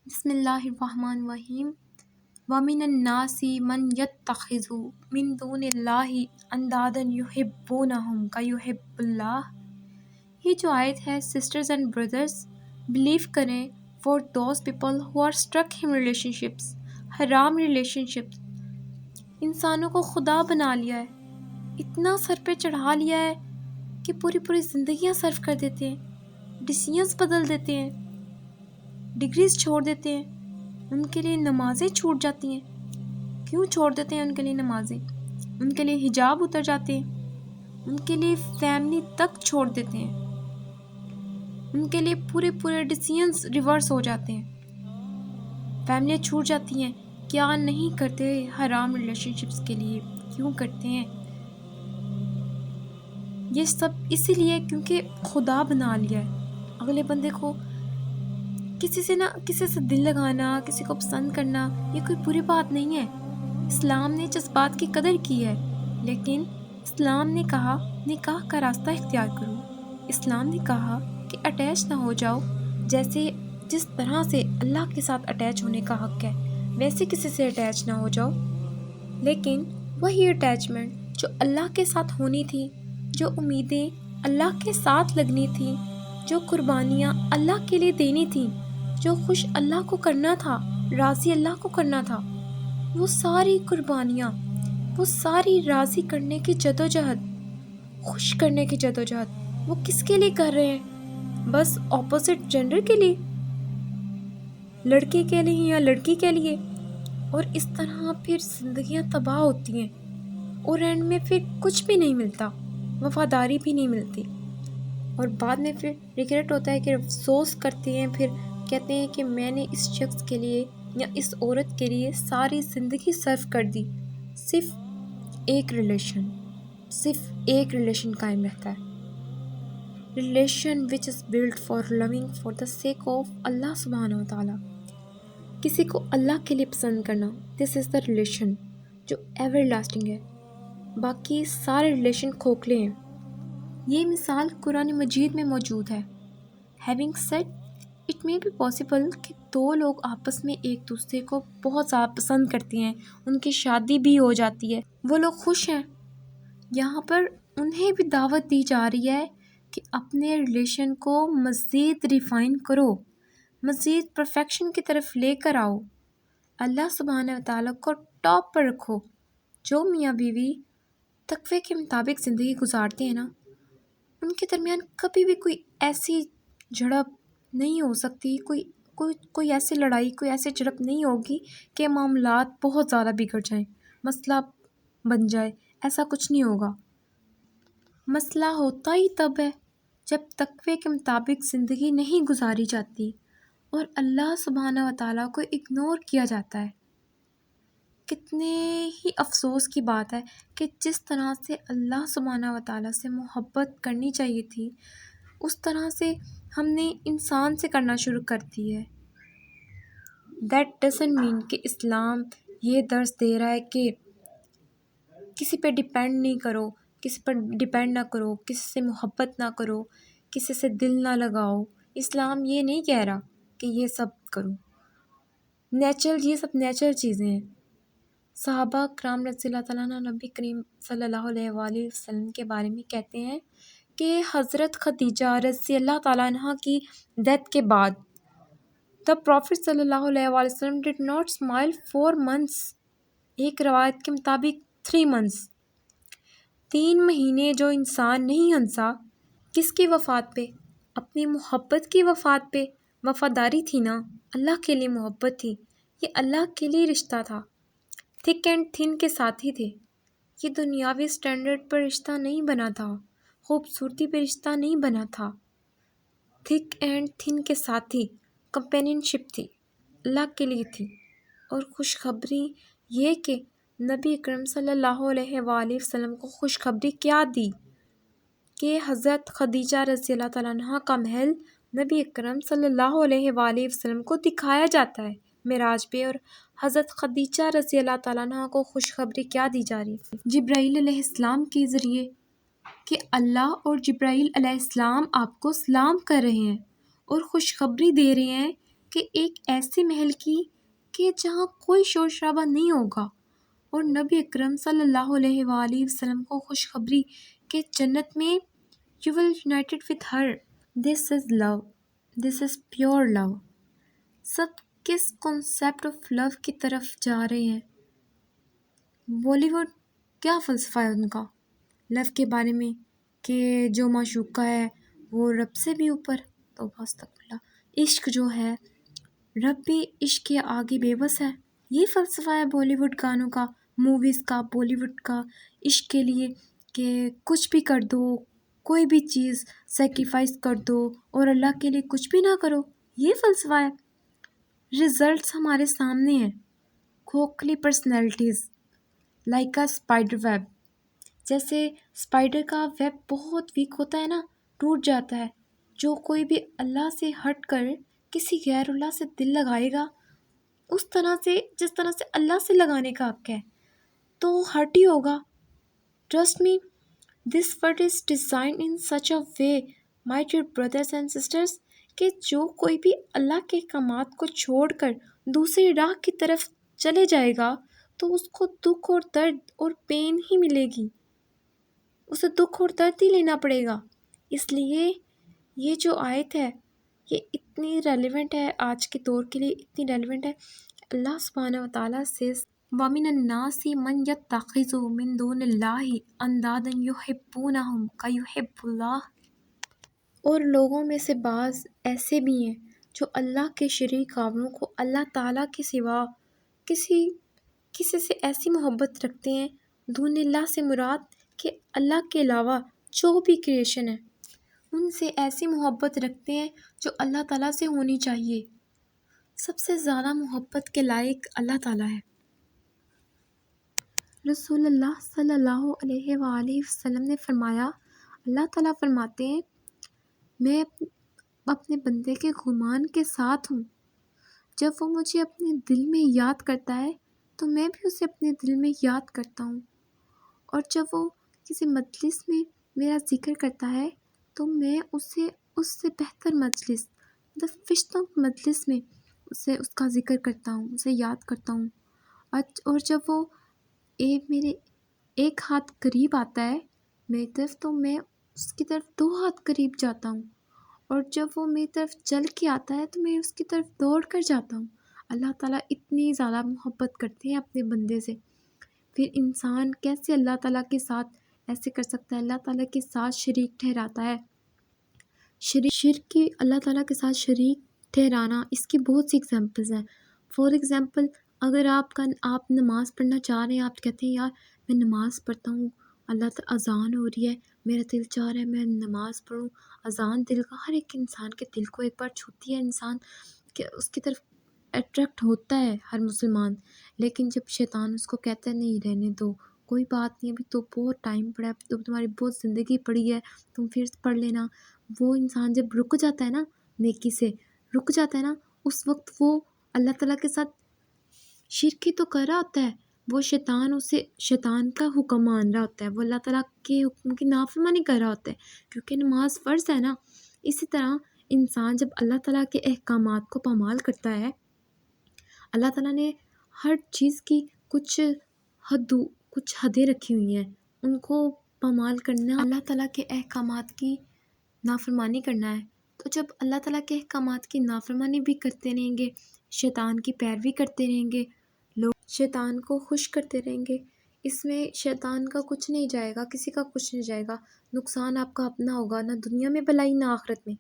بسم اللہ الرحمن الرحیم وَمِنَ النَّاسِ مَن يَتَّخِذُ مِن دُونِ اللَّهِ أَندَادًا يُحِبُّونَهُمْ كَيُحِبِّ اللَّهِ۔ یہ جو آیت ہے سسٹرز اینڈ بردرز، بلیو کریں for those people who are struck in relationships, حرام ریلیشن شپس، انسانوں کو خدا بنا لیا ہے، اتنا سر پہ چڑھا لیا ہے کہ پوری زندگیاں صرف کر دیتے ہیں، ڈیسیژنز بدل دیتے ہیں، ڈگریز چھوڑ دیتے ہیں، ان کے لیے نمازیں چھوٹ جاتی ہیں۔ کیوں چھوڑ دیتے ہیں ان کے لیے نمازیں؟ ان کے لیے حجاب اتر جاتے ہیں، ان کے لیے فیملی تک چھوڑ دیتے ہیں، ان کے لیے پورے ڈیسیژنز ریورس ہو جاتے ہیں، فیملیاں چھوٹ جاتی ہیں۔ کیا نہیں کرتے حرام ریلیشن شپس کے لیے؟ کیوں کرتے ہیں یہ سب؟ اسی لیے کیونکہ خدا بنا لیا ہے اگلے بندے کو۔ کسی سے دل لگانا، کسی کو پسند کرنا، یہ کوئی بری بات نہیں ہے۔ اسلام نے جذبات کی قدر کی ہے، لیکن اسلام نے کہا نکاح کا راستہ اختیار کرو۔ اسلام نے کہا کہ اٹیچ نہ ہو جاؤ، جس طرح سے اللہ کے ساتھ اٹیچ ہونے کا حق ہے ویسے کسی سے اٹیچ نہ ہو جاؤ، لیکن وہی اٹیچمنٹ جو اللہ کے ساتھ ہونی تھی، جو امیدیں اللہ کے ساتھ لگنی تھی، جو قربانیاں اللہ کے لیے دینی تھی، جو خوش اللہ کو کرنا تھا، راضی اللہ کو کرنا تھا، وہ ساری قربانیاں، وہ ساری راضی کرنے کی جدوجہد، خوش کرنے کی جدوجہد وہ کس کے لیے کر رہے ہیں؟ بس اپوزٹ جینڈر کے لیے، لڑکے کے لیے یا لڑکی کے لیے۔ اور اس طرح پھر زندگیاں تباہ ہوتی ہیں، اور اینڈ میں پھر کچھ بھی نہیں ملتا، وفاداری بھی نہیں ملتی، اور بعد میں پھر ریگریٹ ہوتا ہے کہ افسوس کرتے ہیں، پھر کہتے ہیں کہ میں نے اس شخص کے لیے یا اس عورت کے لیے ساری زندگی صرف کر دی۔ صرف ایک ریلیشن قائم رہتا ہے، relation which is blood for loving for the sake of اللہ سبحانہ وتعالیٰ۔ کسی کو اللہ کے لیے پسند کرنا، دس از دا ریلیشن جو ایور لاسٹنگ ہے۔ باقی سارے ریلیشن کھوکھلے ہیں۔ یہ مثال قرآن مجید میں موجود ہے۔ Having said, it may be possible کہ دو لوگ آپس میں ایک دوسرے کو بہت زیادہ پسند کرتے ہیں، ان کی شادی بھی ہو جاتی ہے، وہ لوگ خوش ہیں۔ یہاں پر انہیں بھی دعوت دی جا رہی ہے کہ اپنے ریلیشن کو مزید ریفائن کرو، مزید پرفیکشن کی طرف لے کر آؤ، اللہ سبحانہ وتعالیٰ کو ٹاپ پر رکھو۔ جو میاں بیوی تقوی کے مطابق زندگی گزارتے ہیں نا، ان کے درمیان کبھی بھی کوئی ایسی جھڑپ نہیں ہو سکتی، کوئی ایسی لڑائی، کوئی ایسی جھڑپ نہیں ہوگی کہ معاملات بہت زیادہ بگڑ جائیں، مسئلہ بن جائے۔ ایسا کچھ نہیں ہوگا۔ مسئلہ ہوتا ہی تب ہے جب تقوی کے مطابق زندگی نہیں گزاری جاتی اور اللہ سبحانہ وتعالیٰ کو اگنور کیا جاتا ہے۔ کتنے ہی افسوس کی بات ہے کہ جس طرح سے اللہ سبحانہ وتعالیٰ سے محبت کرنی چاہیے تھی، اس طرح سے ہم نے انسان سے کرنا شروع کر دی ہے۔ دیٹ ڈزنٹ مین کہ اسلام یہ درس دے رہا ہے کہ کسی پہ ڈیپینڈ نہیں کرو، کسی پر ڈیپینڈ نہ کرو، کسی سے محبت نہ کرو، کسی سے دل نہ لگاؤ۔ اسلام یہ نہیں کہہ رہا کہ یہ سب کرو۔ یہ سب نیچرل چیزیں ہیں۔ صحابہ کرام رضی اللہ تعالیٰ عنہ نبی کریم صلی اللہ علیہ وآلہ وسلم کے بارے میں کہتے ہیں کہ حضرت خدیجہ رضی اللہ تعالیٰ عنہ کی ڈیتھ کے بعد the Prophet صلی اللہ علیہ وآلہ وسلم did not smile for months، ایک روایت کے مطابق 3 months، 3 مہینے جو انسان نہیں ہنسا۔ کس کی وفات پہ؟ اپنی محبت کی وفات پہ۔ وفاداری تھی نا، اللہ کے لیے محبت تھی، یہ اللہ کے لیے رشتہ تھا، تھک اینڈ تھن کے ساتھی تھے۔ یہ دنیاوی سٹینڈرڈ پر رشتہ نہیں بنا تھا، خوبصورتی پہ رشتہ نہیں بنا تھا، تھک اینڈ تھن کے ساتھی، کمپینین شپ تھی، اللہ کے لیے تھی۔ اور خوشخبری یہ کہ نبی اکرم صلی اللہ علیہ وآلہ وسلم کو خوشخبری کیا دی کہ حضرت خدیجہ رضی اللہ تعالیٰ عنہ کا محل نبی اکرم صلی اللہ علیہ وآلہ وسلم کو دکھایا جاتا ہے معراج پہ، اور حضرت خدیجہ رضی اللہ تعالیٰ عنہ کو خوشخبری کیا دی جا رہی ہے؟ جبرائیل علیہ السلام کے ذریعے، کہ اللہ اور جبرائیل علیہ السلام آپ کو سلام کر رہے ہیں اور خوشخبری دے رہے ہیں کہ ایک ایسے محل کی کہ جہاں کوئی شور شرابہ نہیں ہوگا، اور نبی اکرم صلی اللہ علیہ وآلہ وسلم کو خوشخبری کہ جنت میں you will united with her. This is love, this is pure love. سب کس کانسیپٹ آف لو کی طرف جا رہے ہیں؟ بالی ووڈ کیا فلسفہ ہے ان کا لو کے بارے میں کہ جو معشوقہ ہے وہ رب سے بھی اوپر. تو استغفراللہ، عشق جو ہے، رب بھی عشق کے آگے بے بس ہے. یہ فلسفہ ہے بالی ووڈ گانوں کا، موویز کا، بالی ووڈ کا، عشق کے لیے کہ کچھ بھی کر دو، کوئی بھی چیز سیکریفائس کر دو اور اللہ کے لیے کچھ بھی نہ کرو. یہ فلسفہ ہے. ریزلٹس ہمارے سامنے ہیں. کھوکھلی personalities like a spider web. جیسے اسپائڈر کا ویب بہت ویک ہوتا ہے نا، ٹوٹ جاتا ہے. جو کوئی بھی اللہ سے ہٹ کر کسی غیر اللہ سے دل لگائے گا، اس طرح سے جس طرح سے اللہ سے لگانے کا حق ہے، تو ہٹ ہی ہوگا. Trust me, this word is design in such a way my dear brothers and sisters کہ جو کوئی بھی اللہ کے احکامات کو چھوڑ کر دوسری راہ کی طرف چلے جائے گا تو اس کو دکھ اور درد اور پین ہی ملے گی، اسے دکھ اور درد ہی لینا پڑے گا. اس لیے یہ جو آیت ہے یہ اتنی ریلیونٹ ہے آج کے دور کے لیے، اتنی ریلیونٹ ہے. اللہ سبحانہ و تعالیٰ سے وَمِنَ النَّاسِ مَن يَتَّخِذُ مِن دُونِ اللَّهِ أَندَادًا يُحِبُّونَهُمْ كَيُحِبُّ اللَّهِ. اور لوگوں میں سے بعض ایسے بھی ہیں جو اللہ کے شریک کاموں کو اللہ تعالیٰ کے سوا کسی سے ایسی محبت رکھتے ہیں. دون اللہ سے مراد کہ اللہ کے علاوہ جو بھی کریشن ہے ان سے ایسی محبت رکھتے ہیں جو اللہ تعالیٰ سے ہونی چاہیے. سب سے زیادہ محبت کے لائق اللہ تعالیٰ ہے. رسول اللہ صلی اللہ علیہ وآلہ وسلم نے فرمایا، اللہ تعالیٰ فرماتے ہیں میں اپنے بندے کے گمان کے ساتھ ہوں. جب وہ مجھے اپنے دل میں یاد کرتا ہے تو میں بھی اسے اپنے دل میں یاد کرتا ہوں، اور جب وہ کسی مجلس میں میرا ذکر کرتا ہے تو میں اسے اس سے بہتر مجلس فرشتوں کی مجلس میں اس کا ذکر کرتا ہوں، اسے یاد کرتا ہوں. اور جب وہ میرے ایک ہاتھ قریب آتا ہے میری طرف تو میں اس کی طرف 2 ہاتھ قریب جاتا ہوں، اور جب وہ میری طرف چل کے آتا ہے تو میں اس کی طرف دوڑ کر جاتا ہوں. اللہ تعالیٰ اتنی زیادہ محبت کرتے ہیں اپنے بندے سے. پھر انسان کیسے اللہ تعالیٰ کے ساتھ ایسے کر سکتا ہے؟ اللہ تعالیٰ کے ساتھ شریک ٹھہراتا ہے. شرک کی اللہ تعالیٰ کے ساتھ شریک ٹھہرانا، اس کی بہت سی ایگزامپلز ہیں. فار ایگزامپل، اگر آپ نماز پڑھنا چاہ رہے ہیں، آپ کہتے ہیں یار میں نماز پڑھتا ہوں، اللہ تعالیٰ اذان ہو رہی ہے، میرا دل چاہ رہا ہے میں نماز پڑھوں. اذان دل کا، ہر ایک انسان کے دل کو ایک بار چھوتی ہے، انسان کہ اس کی طرف اٹریکٹ ہوتا ہے ہر مسلمان. لیکن جب شیطان اس کو کہتا ہے نہیں رہنے دو، کوئی بات نہیں، ابھی تو بہت ٹائم پڑا ہے، تو تمہاری بہت زندگی پڑی ہے، تم پھر پڑھ لینا. وہ انسان جب رک جاتا ہے نا، نیکی سے رک جاتا ہے نا، اس وقت وہ اللہ تعالیٰ کے ساتھ شرک ہی تو کر رہا ہوتا ہے. وہ شیطان کا حکم مان رہا ہوتا ہے، وہ اللہ تعالیٰ کے حکم کی نافرمانی کر رہا ہوتا ہے، کیونکہ نماز فرض ہے نا. اسی طرح انسان جب اللہ تعالیٰ کے احکامات کو پامال کرتا ہے، اللہ تعالیٰ نے ہر چیز کی کچھ حدیں رکھی ہوئی ہیں، ان کو پامال کرنا، اللہ تعالیٰ کے احکامات کی نافرمانی کرنا ہے. تو جب اللہ تعالیٰ کے احکامات کی نافرمانی بھی کرتے رہیں گے، شیطان کی پیروی کرتے رہیں گے، لوگ شیطان کو خوش کرتے رہیں گے، اس میں شیطان کا کچھ نہیں جائے گا، کسی کا کچھ نہیں جائے گا. نقصان آپ کا اپنا ہوگا، نہ دنیا میں بھلائی نہ آخرت میں.